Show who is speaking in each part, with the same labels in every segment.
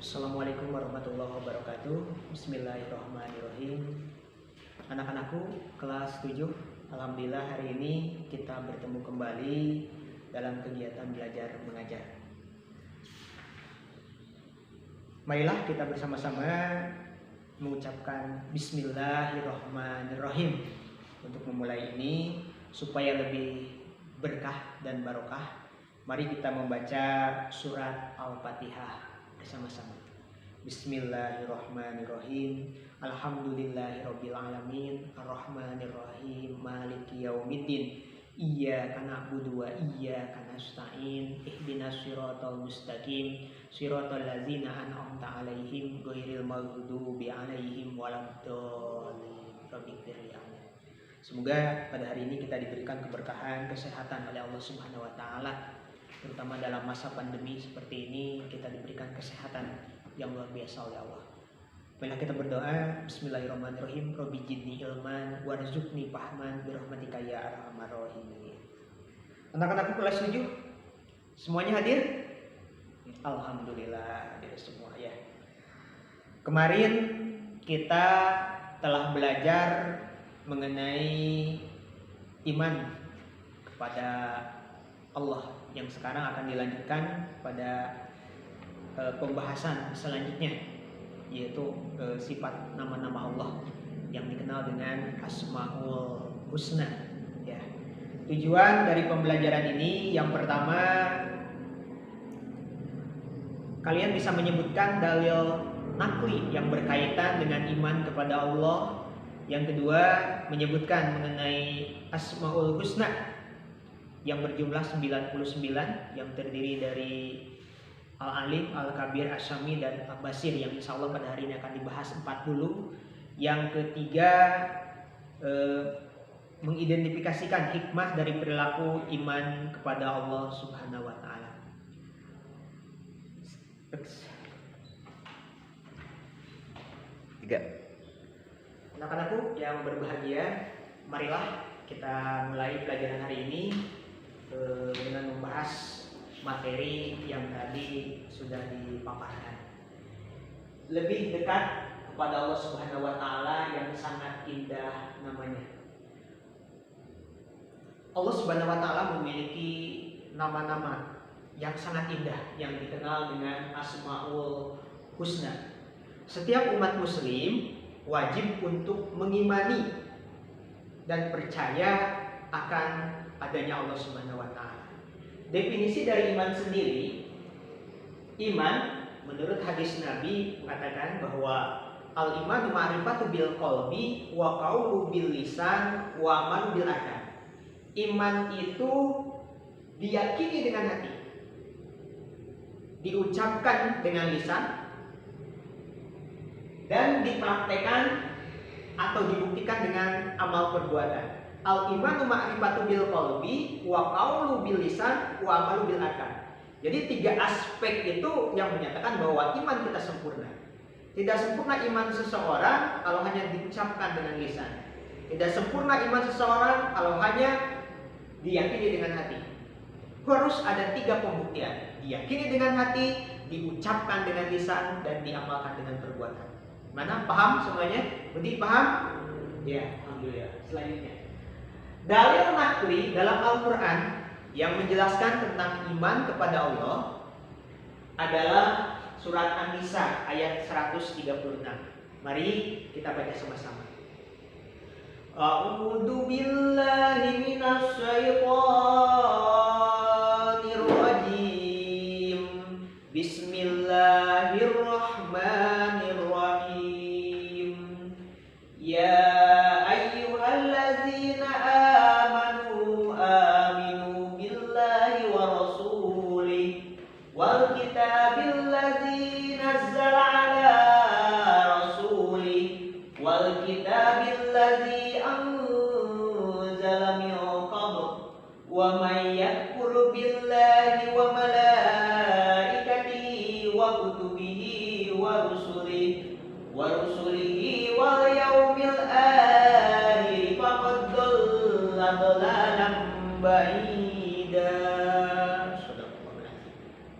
Speaker 1: Assalamualaikum warahmatullahi wabarakatuh. Bismillahirrahmanirrahim. Anak-anakku kelas 7, alhamdulillah hari ini kita bertemu kembali dalam kegiatan belajar mengajar. Marilah kita bersama-sama mengucapkan Bismillahirrahmanirrahim untuk memulai ini supaya lebih berkah dan barokah. Mari kita membaca surat Al-Fatihah bersama-sama. Bismillahirrahmanirrahim. Alhamdulillahirabbil alamin, arrahmanirrahim, maliki yaumiddin. Iyyaka na'budu wa iyyaka nasta'in. Ihdinas siratal mustaqim, siratal ladzina an'amta 'alaihim ghairil maghdubi 'alaihim waladdallin. Rabbighfirli. Semoga pada hari ini kita diberikan keberkahan, kesehatan oleh Allah Subhanahu wa taala. Terutama dalam masa pandemi seperti ini, kita diberikan kesehatan yang luar biasa oleh Allah. Marilah kita berdoa. Bismillahirrahmanirrahim. Rabbi zidni ilman warzuqni fahman birahmatika ya arhamar rahimin. Anak-anakku kelas 7 semuanya hadir? Alhamdulillah hadir semua ya. Kemarin kita telah belajar mengenai iman kepada Allah, yang sekarang akan dilanjutkan pada pembahasan selanjutnya, yaitu sifat nama-nama Allah yang dikenal dengan Asmaul Husna ya. Tujuan dari pembelajaran ini yang pertama, kalian bisa menyebutkan dalil nakli yang berkaitan dengan iman kepada Allah. Yang kedua, menyebutkan mengenai Asmaul Husna yang berjumlah 99, yang terdiri dari Al-Alim, Al-Kabir, As-Sami, dan Al-Basir, yang insya Allah pada hari ini akan dibahas 40. Yang ketiga, mengidentifikasikan hikmah dari perilaku iman kepada Allah Subhanahu wa taala. Tiga. Anak-anakku yang berbahagia, marilah kita mulai pelajaran hari ini dengan membahas materi yang tadi sudah dipaparkan. Lebih dekat kepada Allah Subhanahu wa taala yang sangat indah namanya. Allah Subhanahu wa taala memiliki nama-nama yang sangat indah yang dikenal dengan Asmaul Husna. Setiap umat muslim wajib untuk mengimani dan percaya akan adanya Allah Subhanahu wa taala. Definisi dari iman sendiri, iman menurut hadis Nabi mengatakan bahwa al-imanu ma'rifatu bil qalbi wa qaulu bil lisan wa amalu bil arkan. Iman itu diyakini dengan hati, diucapkan dengan lisan, dan dipraktekkan atau dibuktikan dengan amal perbuatan. Al-imanu ma'rifatu bil qalbi wa qaulu bil lisan wa amalu bil arkan. Jadi tiga aspek itu yang menyatakan bahwa iman kita sempurna. Tidak sempurna iman seseorang kalau hanya diucapkan dengan lisan. Tidak sempurna iman seseorang kalau hanya diyakini dengan hati. Harus ada tiga pembuktian. Diyakini dengan hati, diucapkan dengan lisan, dan diamalkan dengan perbuatan. Mana? Paham semuanya? Budi paham? Ya, alhamdulillah. Selanjutnya, dalil nakli dalam Al-Quran yang menjelaskan tentang iman kepada Allah adalah surat An-Nisa ayat 136. Mari kita baca sama-sama. A'udzu billahi minasy syaithanir rajim. Bismillahirrahmanirrahim. Ya ayyuhallazina amanu aminu billahi wa rasulih wal kitabil ladzi nazzala ala rasulih wal kitabil ladzi anzala min qabl wa may yakfur billahi wa malaikatihi wa kutubihi wa rusulihi wal yaumil akhir faqad dhalla dhalalan ba'ida.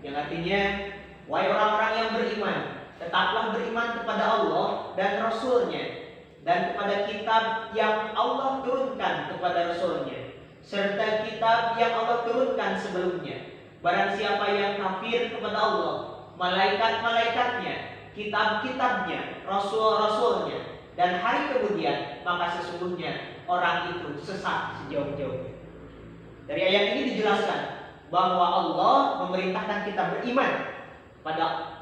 Speaker 1: Yang artinya Wahai orang-orang yang beriman, tetaplah beriman kepada Allah dan Rasul-Nya, dan kepada kitab yang Allah turunkan kepada Rasul-Nya, serta kitab yang Allah turunkan sebelumnya. Barang siapa yang kafir kepada Allah, malaikat-malaikatnya, kitab-kitabnya, rasul-rasulnya, dan hari kemudian, maka sesungguhnya orang itu sesat sejauh-jauhnya. Dari ayat ini dijelaskan bahwa Allah memerintahkan kita beriman pada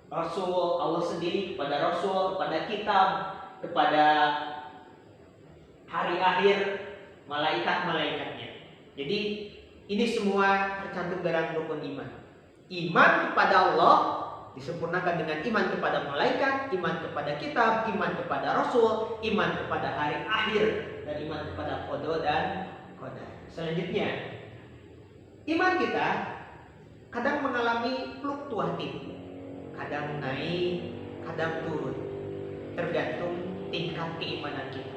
Speaker 1: Rasul Allah sendiri, kepada Rasul, kepada kitab, kepada hari akhir, malaikat-malaikatnya. Jadi ini semua tercantum dalam rukun iman. Iman kepada Allah disempurnakan dengan iman kepada malaikat, iman kepada kitab, iman kepada Rasul, iman kepada hari akhir, dan iman kepada qada dan qadar. Selanjutnya, iman kita kadang mengalami fluktuatif, kadang naik, kadang turun, tergantung tingkat keimanan kita.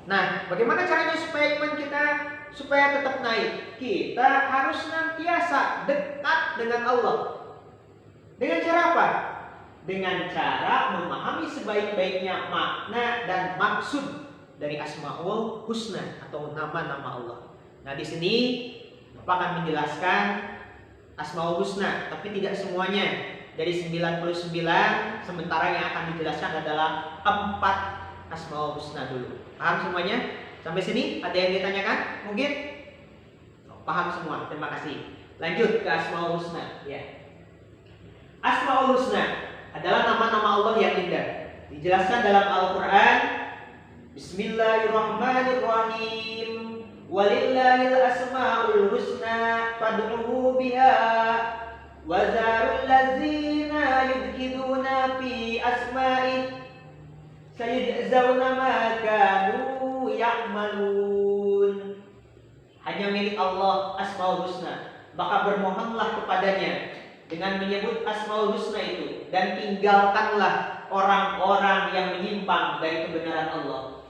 Speaker 1: Nah, bagaimana caranya supaya iman kita supaya tetap naik? Kita harus senantiasa dekat dengan Allah. Dengan cara apa? Dengan cara memahami sebaik-baiknya makna dan maksud dari Asmaul Husna atau nama-nama Allah. Nah, di sini Bapak akan menjelaskan Asmaul Husna, tapi tidak semuanya. Dari 99, sementara yang akan dijelaskan adalah 4 Asmaul Husna dulu. Paham semuanya? Sampai sini ada yang ditanyakan? Mungkin? Paham semua, terima kasih. Lanjut ke Asmaul Husna. Ya. Asmaul Husna adalah nama-nama Allah yang indah. Dijelaskan dalam Al-Quran, Bismillahirrahmanirrahim. Walillahil asma'ul husna fad'uhu biha wa zarul ladzina yudkiduna fi asma'i sayajzauna ma kanu ya'malun. Hanya milik Allah Asmaul Husna, maka bermohonlah kepadanya dengan menyebut Asmaul Husna itu, dan tinggalkanlah orang-orang yang menyimpang dari kebenaran Allah.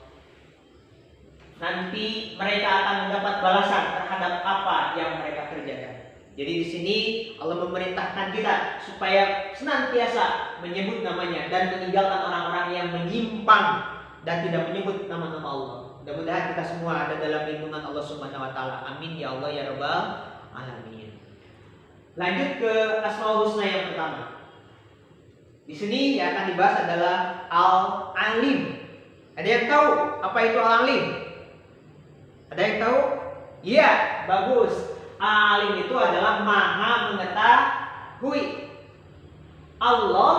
Speaker 1: Nanti mereka akan mendapat balasan terhadap apa yang mereka kerjakan. Jadi di sini Allah memerintahkan kita supaya senantiasa menyebut namanya dan meninggalkan orang-orang yang menyimpang dan tidak menyebut nama-nama Allah. Mudah-mudahan kita semua ada dalam lindungan Allah Subhanahu wa taala. Amin ya Allah ya rabbal alamin. Lanjut ke Asmaul Husna yang pertama. Di sini yang akan dibahas adalah Al-Alim. Ada yang tahu apa itu Al-Alim? Ada yang tahu? Iya, bagus. Alim itu adalah maha mengetahui. Allah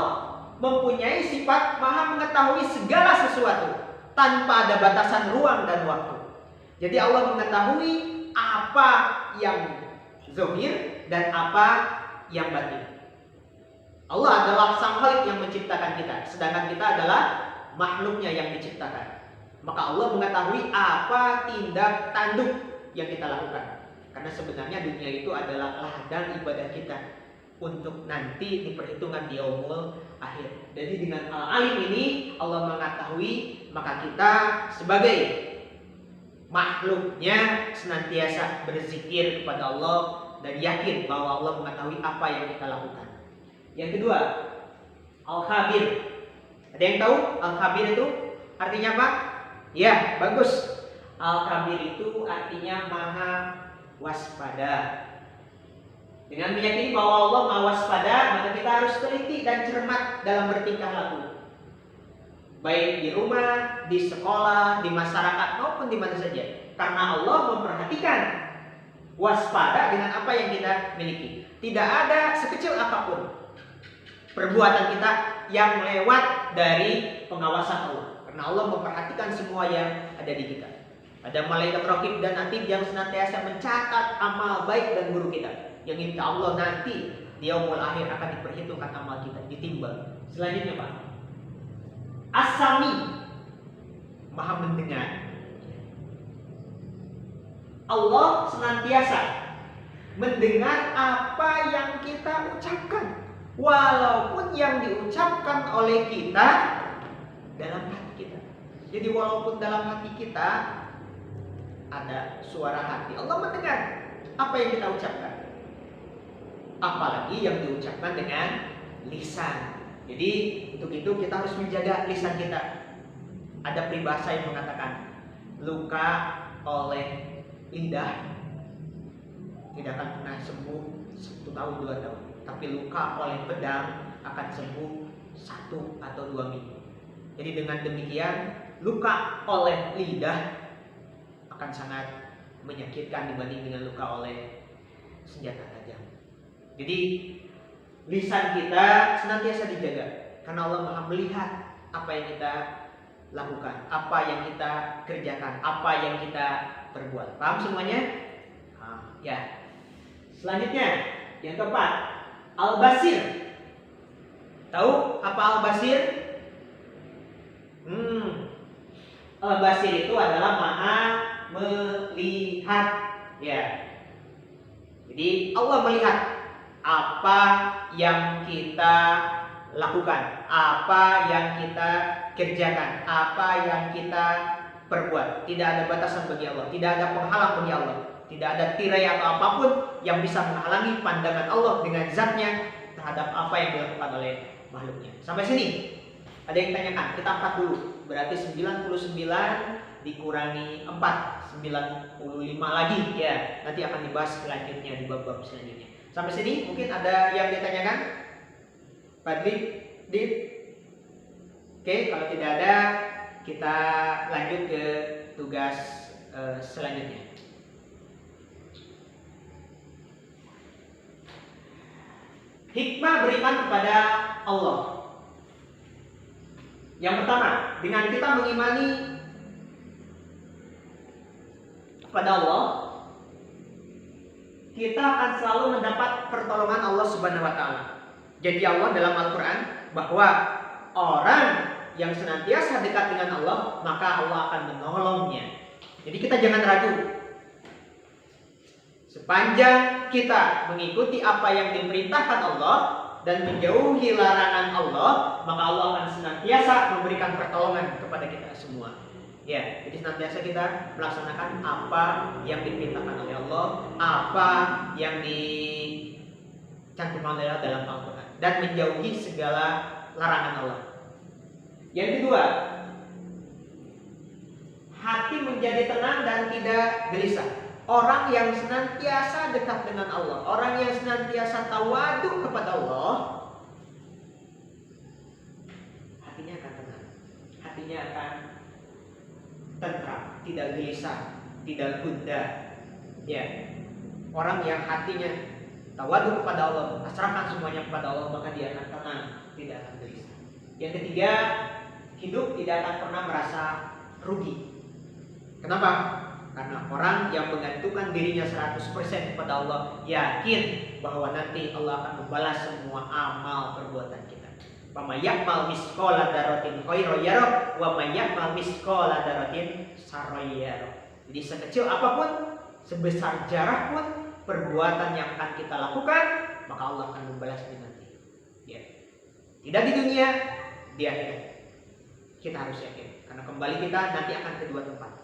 Speaker 1: mempunyai sifat maha mengetahui segala sesuatu tanpa ada batasan ruang dan waktu. Jadi Allah mengetahui apa yang zahir dan apa yang batin. Allah adalah Sang Khalik yang menciptakan kita, sedangkan kita adalah makhluknya yang diciptakan. Maka Allah mengetahui apa tindak tanduk yang kita lakukan. Karena sebenarnya dunia itu adalah ladang ibadah kita untuk nanti diperhitungkan di yaumul akhir. Jadi dengan Al-Alim ini Allah mengetahui, maka kita sebagai makhluknya senantiasa berzikir kepada Allah dan yakin bahwa Allah mengetahui apa yang kita lakukan. Yang kedua, Al-Khabir. Ada yang tahu Al-Khabir itu artinya apa? Ya, bagus. Al-Khabir itu artinya maha waspada. Dengan meyakini bahwa Allah maha waspada, maka kita harus teliti dan cermat dalam bertingkah laku. Baik di rumah, di sekolah, di masyarakat maupun di mana saja. Karena Allah memperhatikan waspada dengan apa yang kita miliki. Tidak ada sekecil apapun perbuatan kita yang lewat dari pengawasan Allah. Karena Allah memperhatikan semua yang ada di kita. Ada malaikat raqib dan atid yang senantiasa mencatat amal baik dan buruk kita. Yang insya Allah nanti di yaumul akhir akan diperhitungkan amal kita, ditimbang. Selanjutnya Pak, As-Sami, maha mendengar. Allah senantiasa mendengar apa yang kita ucapkan, walaupun yang diucapkan oleh kita dalam hati kita. Jadi walaupun dalam hati kita ada suara hati, Allah mendengar apa yang kita ucapkan. apalagi yang diucapkan dengan lisan. Jadi untuk itu kita harus menjaga lisan kita. Ada peribahasa yang mengatakan luka oleh lidah tidak akan pernah sembuh 1 tahun 2 tahun, tapi luka oleh pedang akan sembuh 1 atau 2 minggu. Jadi dengan demikian luka oleh lidah akan sangat menyakitkan dibanding dengan luka oleh senjata tajam. Jadi lisan kita senantiasa dijaga karena Allah Maha melihat apa yang kita lakukan, apa yang kita kerjakan, apa yang kita perbuat. Paham semuanya? Ya. Selanjutnya yang keempat, Al-Basir. Tahu apa Al-Basir? Al-Basir itu adalah Maha melihat, ya. Jadi Allah melihat apa yang kita lakukan, apa yang kita kerjakan, apa yang kita perbuat. Tidak ada batasan bagi Allah, tidak ada penghalang bagi Allah, tidak ada tirai atau apapun yang bisa menghalangi pandangan Allah dengan zatnya terhadap apa yang dilakukan oleh makhluknya. Sampai sini ada yang tanyakan, kita angkat dulu. Berarti 99 dikurangi 4, 95 lagi, ya. Nanti akan dibahas selanjutnya di bab-bab selanjutnya. Sampai sini mungkin ada yang ditanyakan? Padri, Dit? Oke, kalau tidak ada, kita lanjut ke tugas selanjutnya. Hikmah beriman kepada Allah. Yang pertama, dengan kita mengimani kepada Allah, kita akan selalu mendapat pertolongan Allah Subhanahu wa taala. Jadi Allah dalam Al-Qur'an bahwa orang yang senantiasa dekat dengan Allah, maka Allah akan menolongnya. Jadi kita jangan ragu. Sepanjang kita mengikuti apa yang diperintahkan Allah dan menjauhi larangan Allah, maka Allah akan senantiasa memberikan pertolongan kepada kita semua. Ya, jadi senantiasa kita melaksanakan apa yang diperintahkan oleh Allah, apa yang dicantumkan oleh Allah dalam Al-Quran, dan menjauhi segala larangan Allah. Yang kedua, hati menjadi tenang dan tidak gelisah. Orang yang senantiasa dekat dengan Allah, orang yang senantiasa tawadu kepada Allah, hatinya akan tenang, hatinya akan tentram, tidak gelisah, tidak gundah. Ya, orang yang hatinya tawadu kepada Allah, pasrahkan semuanya kepada Allah, maka dia akan tenang, tidak akan gelisah. Yang ketiga, hidup tidak akan pernah merasa rugi. Kenapa? Karena orang yang menggantungkan dirinya 100% kepada Allah, yakin bahwa nanti Allah akan membalas semua amal perbuatan kita. Wa may ya'mal misqala dzarratin khairan yarah wa may ya'mal misqala dzarratin syarran yarah. Jadi sekecil apapun, sebesar jarah pun perbuatan yang akan kita lakukan, maka Allah akan membalasnya nanti. Ya. Tidak di dunia, di akhirat. Kita harus yakin, karena kembali kita nanti akan ke dua tempat,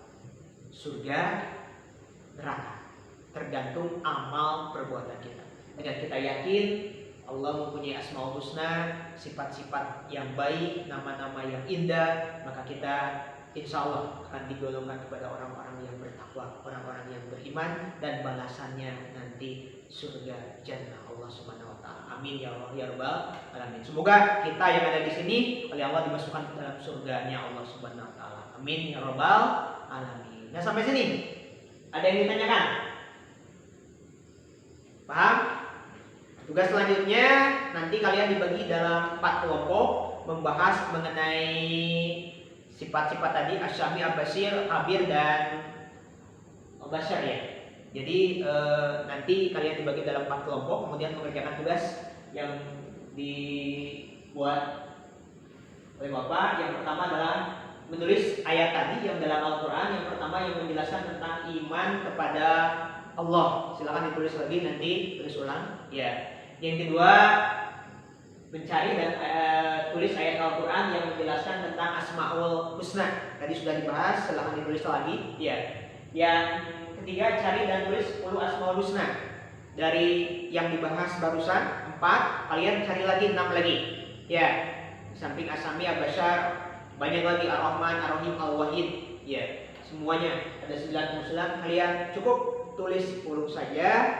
Speaker 1: surga, neraka, tergantung amal perbuatan kita. Dan kita yakin Allah mempunyai asmaul husna, sifat-sifat yang baik, nama-nama yang indah, maka kita insya Allah akan digolongkan kepada orang-orang yang bertakwa, orang-orang yang beriman, dan balasannya nanti surga jannah Allah Subhanahu wa taala. Amin ya Allah ya rabbal alamin. Semoga kita yang ada di sini oleh Allah dimasukkan ke dalam surganya Allah Subhanahu wa taala. Amin ya rabbal alamin. Nah, sampai sini ada yang ditanyakan? Paham? Tugas selanjutnya nanti kalian dibagi dalam 4 kelompok membahas mengenai sifat-sifat tadi, Asyami, Abasir, Khabir, dan Al-Basyar, ya. Jadi nanti kalian dibagi dalam 4 kelompok, kemudian mengerjakan tugas yang dibuat oleh Bapak. Yang pertama adalah menulis ayat tadi yang dalam Al-Quran. Yang pertama yang menjelaskan tentang iman kepada Allah. Silakan ditulis lagi, nanti tulis ulang. Ya. Yang kedua, mencari dan tulis ayat Al-Quran yang menjelaskan tentang Asmaul Husna. Tadi sudah dibahas, silakan ditulis lagi. Ya. Yang ketiga, cari dan tulis 10 Asmaul Husna. dari yang dibahas barusan 4, kalian cari lagi 6 lagi. Ya, di samping Asami, Abasyar, banyak lagi Ar-Rahman, Ar-Rahim, Al-Wahid. Ya, semuanya ada 99. Kalian cukup tulis huruf saja.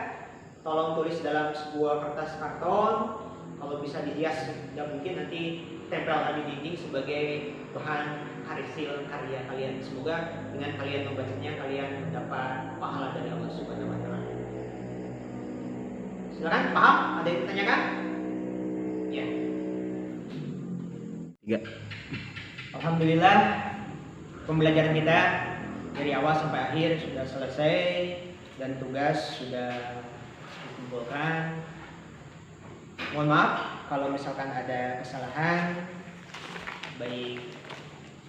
Speaker 1: Tolong tulis dalam sebuah kertas karton. Kalau bisa dihias, ya mungkin nanti tempel di dinding sebagai bahan hasil karya kalian. Semoga dengan kalian membacanya kalian mendapat pahala dari Allah Subhanahu wa taala. Silakan, paham? Ada yang ditanyakan? Ya.
Speaker 2: 3.
Speaker 1: Alhamdulillah pembelajaran kita dari awal sampai akhir sudah selesai dan tugas sudah dikumpulkan. Mohon maaf kalau misalkan ada kesalahan baik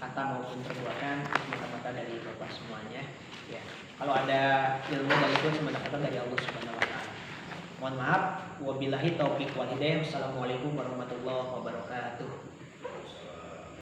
Speaker 1: kata maupun perbuatan, semata-mata dari Bapak semuanya. Ya, kalau ada ilmu dan itu semata-mata dari Allah Subhanahu wa taala. Mohon maaf, wabillahi taufiq wal hidayah. Wassalamualaikum warahmatullahi wabarakatuh.